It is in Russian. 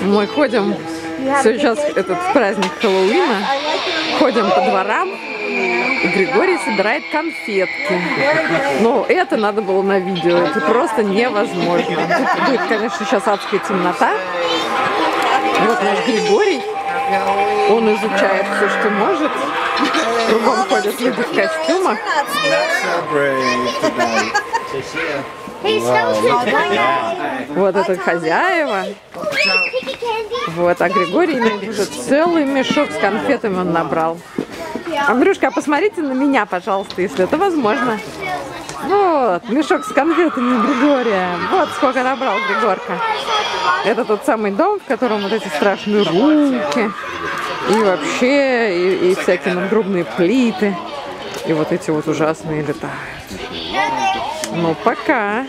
Мы ходим, сейчас этот праздник Хэллоуина, ходим по дворам, и Григорий собирает конфетки. Но это надо было на видео, это просто невозможно. Тут будет, конечно, сейчас адская темнота. Вот наш Григорий, он изучает все, что может. Кругом ходят люди в костюмах. Вот это хозяева. Вот, а Григорий уже целый мешок с конфетами он набрал. Андрюшка, а посмотрите на меня, пожалуйста, если это возможно. Вот, мешок с конфетами Григория. Вот сколько набрал Григорка. Это тот самый дом, в котором вот эти страшные руки. И вообще, и всякие надгробные плиты. И вот эти вот ужасные летают. Ну, пока.